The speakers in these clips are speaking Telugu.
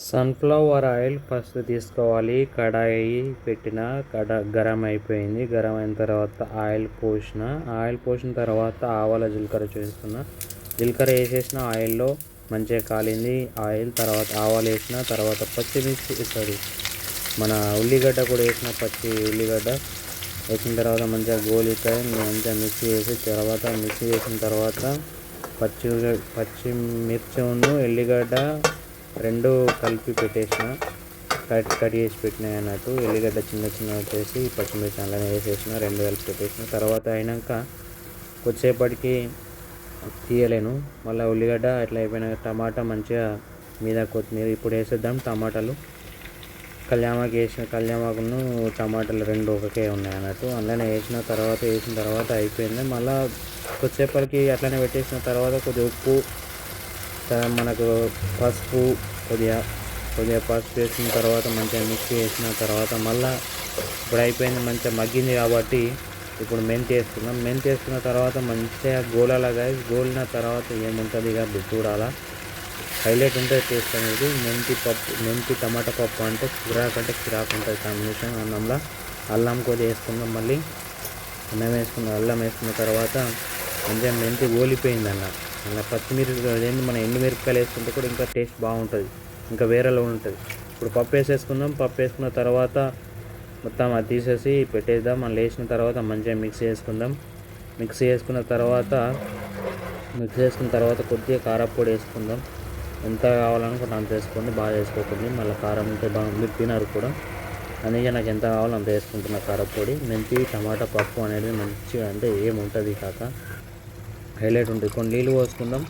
సన్ఫ్లవర్ ఆయిల్ ఫస్ట్ తీసుకోవాలి. కడాయి పెట్టిన గరం అయిపోయింది. గరం అయిన తర్వాత ఆయిల్ పోసిన తర్వాత ఆవాల జీలకర్ర వేసుకున్న. జీలకర్ర వేసేసిన ఆయిల్లో మంచిగా కాలింది. ఆయిల్ తర్వాత ఆవాలు వేసిన తర్వాత పచ్చిమిర్చి మన ఉల్లిగడ్డ కూడా వేసిన. పచ్చి ఉల్లిగడ్డ వేసిన తర్వాత మంచిగా గోలికాయ మంచిగా మిక్సీ వేసిన తర్వాత పచ్చిమిర్చి ఎల్లిగడ్డ రెండు కలిపి పెట్టేసిన. కట్ చేసి పెట్టినాయి అన్నట్టు. ఎల్లిగడ్డ చిన్న వచ్చేసి పచ్చిమిర్చి అలానే వేసేసిన. రెండు కలిపి పెట్టేసిన తర్వాత అయినాక కొద్దిసేపటికి తీయలేను. మళ్ళీ ఉల్లిగడ్డ అట్లా అయిపోయినాక టమాటా మంచిగా మీద కొత్తిమీర ఇప్పుడు వేసేద్దాం. టమాటాలు కళ్యామాకును టమాటాలు రెండు ఒకటే ఉన్నాయి అన్నట్టు. అందులోనే వేసిన తర్వాత అయిపోయింది. మళ్ళీ కొద్దిసేపటికి అట్లనే పెట్టేసిన తర్వాత కొద్దిగా ఉప్పు మనకు పసుపు కొద్దిగా పసుపు వేసిన తర్వాత మంచిగా మిక్స్ చేసిన తర్వాత మళ్ళీ ఇప్పుడు అయిపోయింది. మంచిగా మగ్గింది కాబట్టి ఇప్పుడు మెంతి వేసుకున్న తర్వాత మంచిగా గోలిన తర్వాత ఏముంటుంది ఇక చూడాలా. హైలైట్ ఉంటుంది టేస్ట్ అనేది. మెంతి టమాటా పప్పు అంటే కిరాక్ ఉంటుంది కాంబినేషన్. అన్నంలో అల్లం కొద్దిగా వేసుకుందాం. మళ్ళీ అల్లం వేసుకున్న తర్వాత మంచిగా మెంతి గోలిపోయింది అలా పచ్చిమిరపకాయలు అదేంటి మన ఎండుమిరపకాయలు వేసుకుంటే కూడా ఇంకా టేస్ట్ బాగుంటుంది, ఇంకా వేరేలో ఉంటుంది. ఇప్పుడు పప్పు వేసేసుకుందాం. పప్పు వేసుకున్న తర్వాత మొత్తం అది తీసేసి పెట్టేద్దాం. మళ్ళీ వేసిన తర్వాత మంచిగా మిక్స్ చేసుకున్న తర్వాత కొద్దిగా కారపొడి వేసుకుందాం. ఎంత కావాలనుకుంటే అంత వేసుకోండి, బాగా వేసుకోకండి. మళ్ళీ కారం ఉంటే బాగుంది, తినరు కూడా. అందుకే నాకు ఎంత కావాలో అంత వేసుకుంటున్న కారపొడి. మెంతి టమాటా పప్పు అనేది మంచిగా అంటే ఏముంటుంది కాక హైలైట్ ఉంటుంది. కొన్ని నీళ్ళు పోసుకుందాం.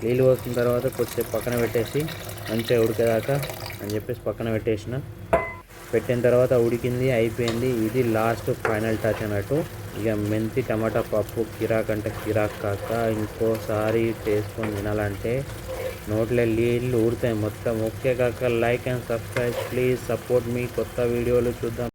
నీళ్ళు పోసుకున్న తర్వాత కొద్దిసేపు పక్కన పెట్టేసి మంచిగా ఉడికేదాకా అని చెప్పేసి పక్కన పెట్టిన తర్వాత ఉడికింది, అయిపోయింది. ఇది లాస్ట్ ఫైనల్ టచ్ అన్నట్టు. ఇక మెంతి టమాటా పప్పు కిరాక్ కాక ఇంకోసారి చేసుకొని తినాలంటే నోట్లో నీళ్ళు ఊరుతాయి మొత్తం. ఓకే కాక like and subscribe please support మీ. కొత్త వీడియోలు చూద్దాం.